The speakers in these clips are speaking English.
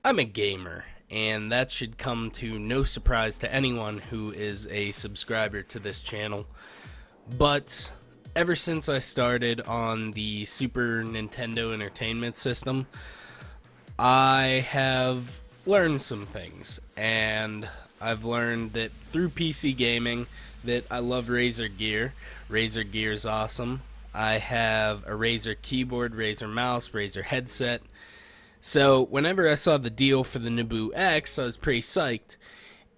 I'm a gamer, and that should come to no surprise to anyone who is a subscriber to this channel. But ever since I started on the Super Nintendo Entertainment System, I have learned some things, and I've learned that through PC gaming that I love Razer gear. Razer gear is awesome. I have a Razer keyboard, Razer mouse, Razer headset. So whenever I saw the deal for the Nabu X, I was pretty psyched,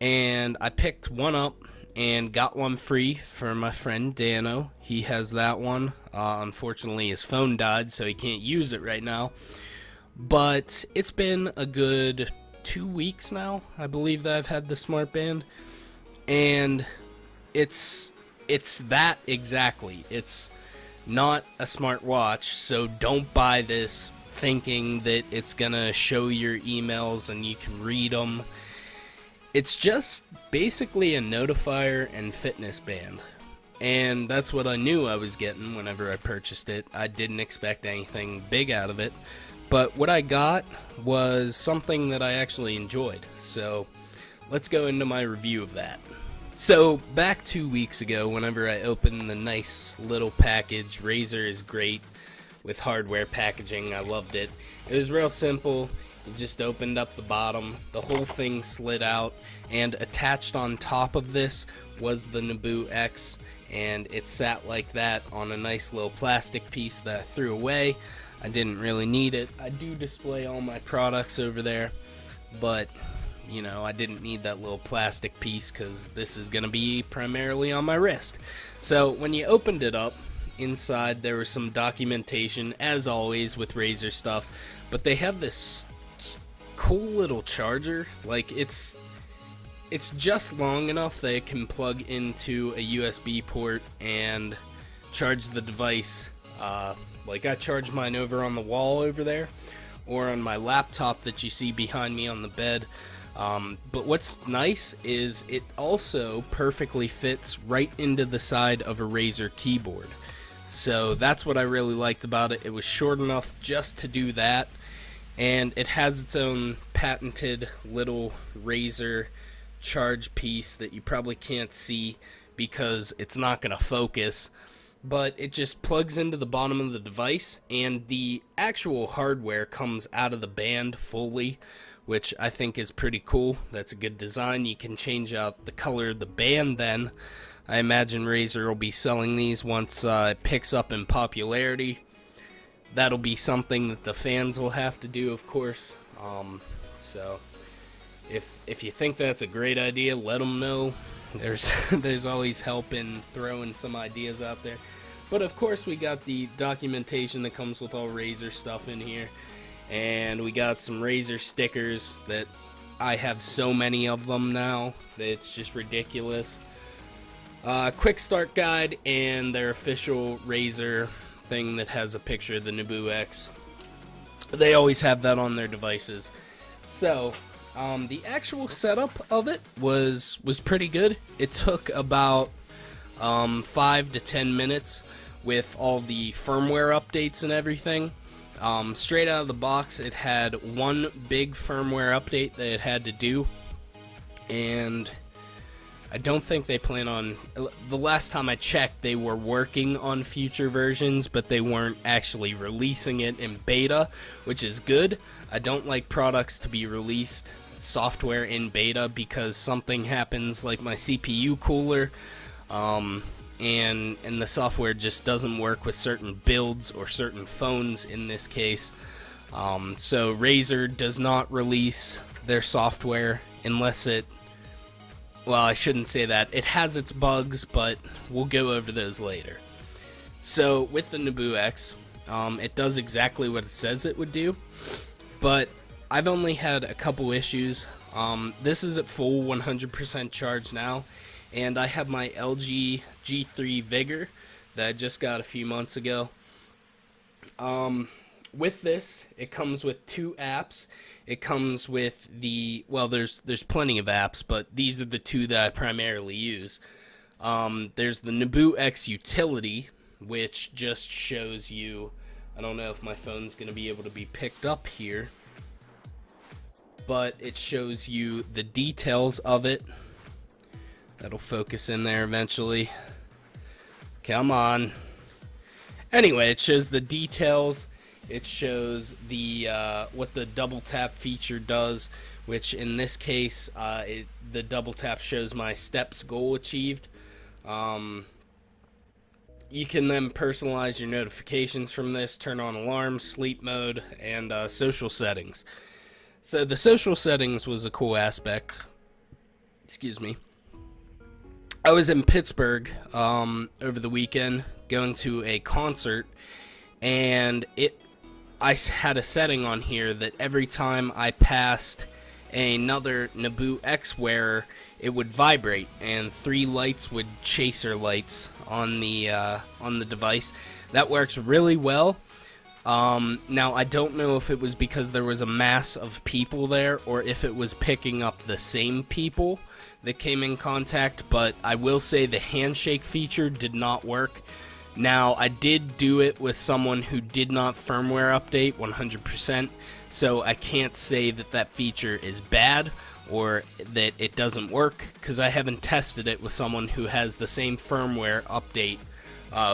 and I picked one up and got one free for my friend Dano. He has that one. Unfortunately, his phone died, so he can't use it right now. But it's been a good 2 weeks now, I believe, that I've had the smart band, and it's that exactly. It's not a smart watch, so don't buy this thinking that it's gonna show your emails and you can read them. It's just basically a notifier and fitness band, and that's what I knew I was getting whenever I purchased it. I didn't expect anything big out of it, but what I got was something that I actually enjoyed. So let's go into my review of that. So back 2 weeks ago, whenever I opened the nice little package, Razer is great with hardware packaging. I loved it. It was real simple. You just opened up the bottom, the whole thing slid out, and attached on top of this was the Nabu X, and it sat like that on a nice little plastic piece that I threw away. I didn't really need it. I do display all my products over there, but you know, I didn't need that little plastic piece because this is going to be primarily on my wrist. So when you opened it up, inside there was some documentation, as always with Razer stuff, but they have this cool little charger. Like, it's just long enough that it can plug into a USB port and charge the device. Like, I charge mine over on the wall over there, or on my laptop that you see behind me on the bed. But what's nice is it also perfectly fits right into the side of a Razer keyboard. So that's what I really liked about it. It was short enough just to do that, and it has its own patented little Razer charge piece that you probably can't see because it's not going to focus, but it just plugs into the bottom of the device, and the actual hardware comes out of the band fully, which I think is pretty cool. That's a good design. You can change out the color of the band then. I imagine Razer will be selling these once it picks up in popularity. That'll be something that the fans will have to do, of course. So if you think that's a great idea, let them know. There's always help in throwing some ideas out there. But of course we got the documentation that comes with all Razer stuff in here. And we got some Razer stickers that I have so many of them now that it's just ridiculous. Quick start guide and their official Razer thing that has a picture of the Nabu X. They always have that on their devices. So the actual setup of it was pretty good. It took about 5 to 10 minutes with all the firmware updates and everything. Straight out of the box, it had one big firmware update that it had to do, and I don't think they plan on... The last time I checked, they were working on future versions, but they weren't actually releasing it in beta, which is good. I don't like products to be released software in beta because something happens, like my CPU cooler, and the software just doesn't work with certain builds or certain phones in this case. So Razer does not release their software unless it... Well, I shouldn't say that. It has its bugs, but we'll go over those later. So with the Nabu X, it does exactly what it says it would do, but I've only had a couple issues. This is at full 100% charge now, and I have my LG G3 Vigor that I just got a few months ago. With this, it comes with 2 apps. It comes with the... Well, there's plenty of apps, but these are the 2 that I primarily use. There's the Nabu X Utility, which just shows you... I don't know if my phone's going to be able to be picked up here. but it shows you the details of it. That'll focus in there eventually. Come on. Anyway, it shows the details. It shows the what the double tap feature does, which in this case, the double tap shows my steps goal achieved. You can then personalize your notifications from this, turn on alarms, sleep mode, and social settings. So the social settings was a cool aspect. Excuse me. I was in Pittsburgh over the weekend going to a concert, and I had a setting on here that every time I passed another Nabu X wearer, it would vibrate, and 3 lights would chaser lights on the device. That works really well. Now I don't know if it was because there was a mass of people there, or if it was picking up the same people that came in contact, but I will say the handshake feature did not work. Now, I did do it with someone who did not firmware update 100%, so I can't say that that feature is bad or that it doesn't work, because I haven't tested it with someone who has the same firmware update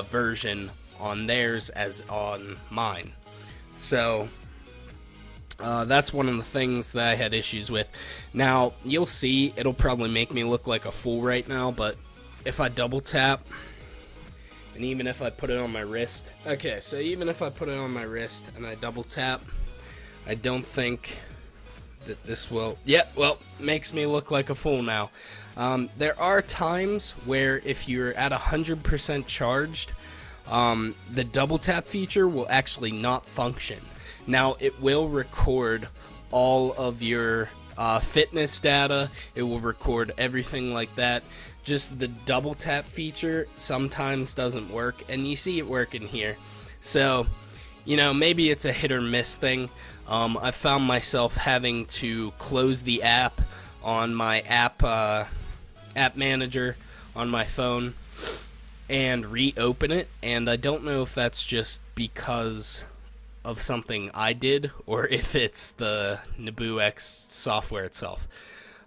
version on theirs as on mine. So, that's one of the things that I had issues with. Now, you'll see, it'll probably make me look like a fool right now, but if I double tap, and even if I put it on my wrist, okay, so even if I put it on my wrist and I double tap, I don't think that this will, makes me look like a fool now. There are times where if you're at 100% charged, the double tap feature will actually not function. Now, it will record all of your fitness data, it will record everything like that. Just the double tap feature sometimes doesn't work, and you see it working here. So, you know, maybe it's a hit or miss thing. I found myself having to close the app on my app manager on my phone and reopen it, and I don't know if that's just because of something I did or if it's the Nabu X software itself.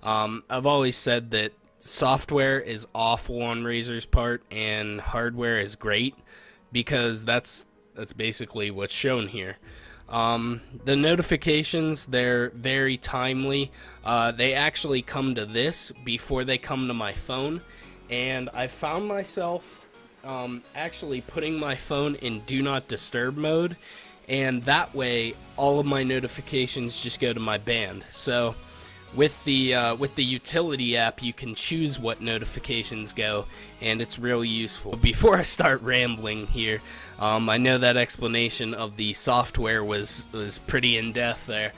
I've always said that software is awful on Razer's part and hardware is great, because that's basically what's shown here. The notifications, they're very timely. They actually come to this before they come to my phone, and I found myself actually putting my phone in do not disturb mode, and that way all of my notifications just go to my band. So with the utility app, you can choose what notifications go, and it's really useful. Before I start rambling here, I know that explanation of the software was pretty in-depth there,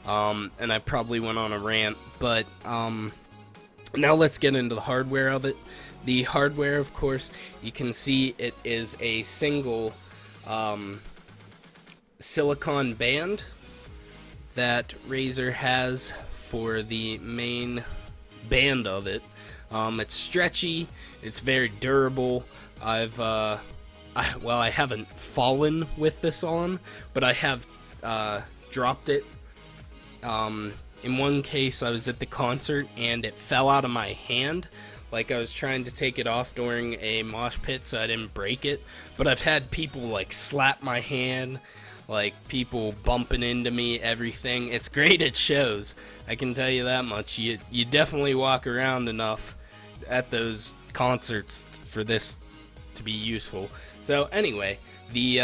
and I probably went on a rant, but now let's get into the hardware of it. The hardware, of course, you can see it is a single silicone band that Razer has for the main band of it. It's stretchy, it's very durable. I haven't fallen with this on, but I have dropped it. In one case, I was at the concert and it fell out of my hand. Like, I was trying to take it off during a mosh pit so I didn't break it. But I've had people like slap my hand, like people bumping into me, everything. It's great at shows, I can tell you that much. You definitely walk around enough at those concerts for this to be useful. So anyway, the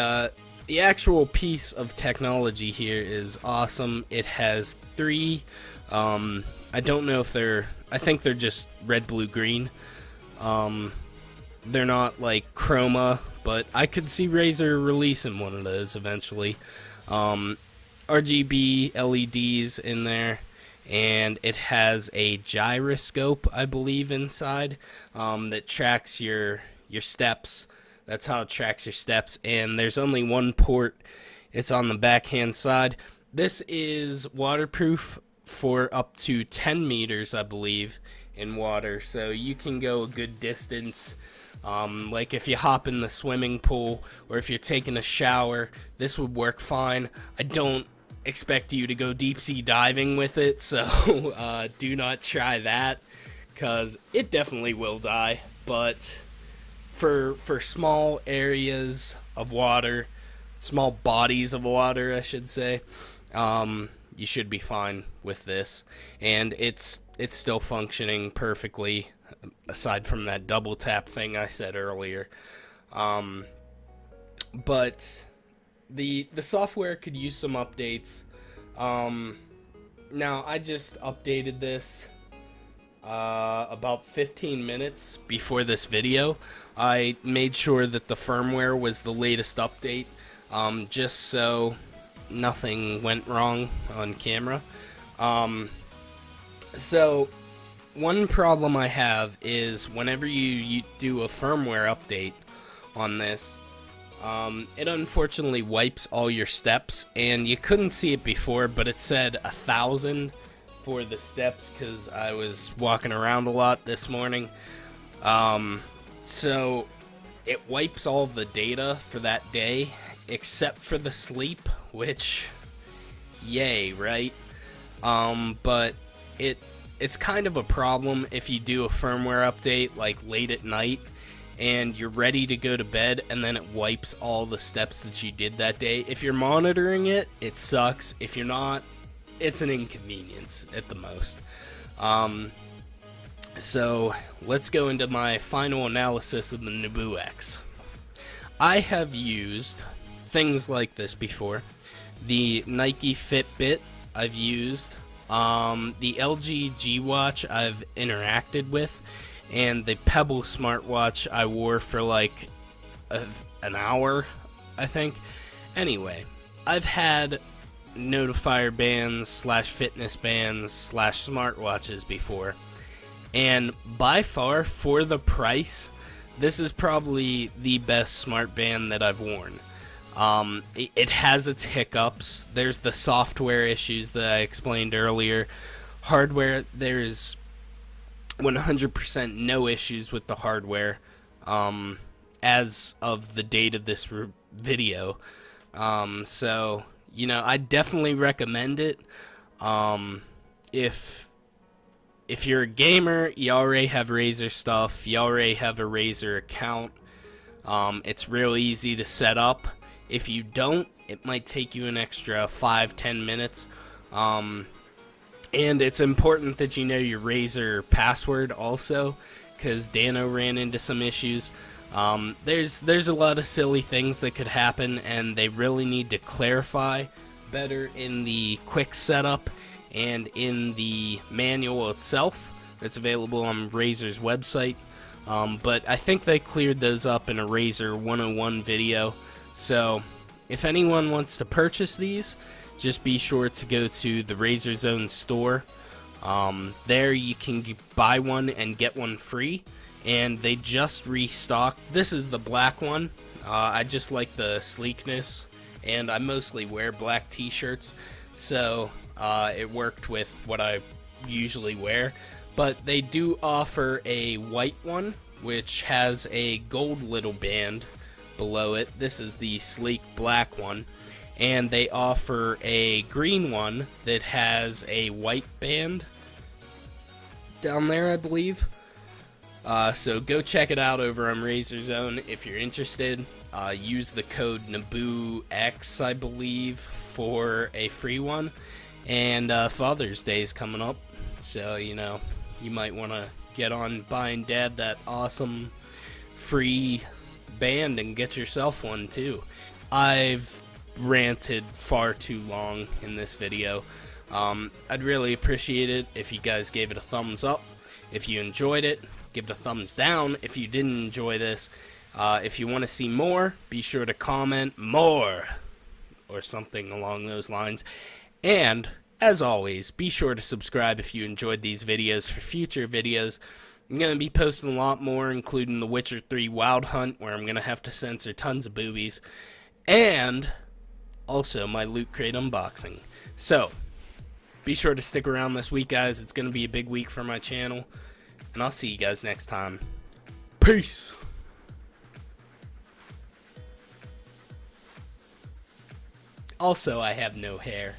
actual piece of technology here is awesome. It has 3, I don't know if I think they're just red, blue, green. They're not like chroma, but I could see Razer releasing one of those eventually. RGB LEDs in there, and it has a gyroscope, I believe, inside that tracks your steps. That's how it tracks your steps, and there's only one port. It's on the backhand side. This is waterproof for up to 10 meters, I believe, in water, so you can go a good distance. Like if you hop in the swimming pool or if you're taking a shower, this would work fine. I don't expect you to go deep sea diving with it, so do not try that, because it definitely will die. But for small areas of water, small bodies of water, I should say, you should be fine with this, and it's still functioning perfectly, aside from that double tap thing I said earlier. But the software could use some updates. Now I just updated this about 15 minutes before this video. I made sure that the firmware was the latest update, just so nothing went wrong on camera. So one problem I have is whenever you do a firmware update on this, it unfortunately wipes all your steps, and you couldn't see it before, but it said 1,000 for the steps because I was walking around a lot this morning. So it wipes all the data for that day except for the sleep, which, yay, right? But it's kind of a problem if you do a firmware update like late at night and you're ready to go to bed and then it wipes all the steps that you did that day. If you're monitoring it, it sucks. If you're not, it's an inconvenience at the most. So let's go into my final analysis of the Nabu X. I have used things like this before. The Nike Fitbit I've used, the LG G Watch I've interacted with, and the Pebble smartwatch I wore for like an hour, I think. Anyway, I've had notifier bands / fitness bands / smartwatches before, and by far, for the price, this is probably the best smart band that I've worn. It has its hiccups. There's the software issues that I explained earlier. Hardware, there's 100% no issues with the hardware as of the date of this video. So, you know, I definitely recommend it. If you're a gamer, you already have Razer stuff, you already have a Razer account, it's real easy to set up. If you don't, it might take you an extra 5-10 minutes. And it's important that you know your Razer password also, because Dano ran into some issues. There's a lot of silly things that could happen, and they really need to clarify better in the quick setup and in the manual itself that's available on Razer's website. But I think they cleared those up in a Razer 101 video. So if anyone wants to purchase these, just be sure to go to the Razer Zone store. There you can buy one and get one free, and they just restocked. This is the black one. I just like the sleekness, and I mostly wear black t-shirts, so it worked with what I usually wear. But they do offer a white one, which has a gold little band below it. This is the sleek black one. And they offer a green one that has a white band down there, I believe. So go check it out over on Razer Zone if you're interested. Use the code NABUX, I believe, for a free one. And Father's Day is coming up, so you know, you might want to get on buying Dad that awesome free band and get yourself one too. I've ranted far too long in this video. I'd really appreciate it if you guys gave it a thumbs up. If you enjoyed it, give it a thumbs down. If you didn't enjoy this, if you want to see more, be sure to comment more or something along those lines. And as always, be sure to subscribe if you enjoyed these videos for future videos. I'm going to be posting a lot more, including the Witcher 3 Wild Hunt, where I'm going to have to censor tons of boobies, and also my Loot Crate unboxing. So, be sure to stick around this week, guys. It's going to be a big week for my channel, and I'll see you guys next time. Peace! Also, I have no hair.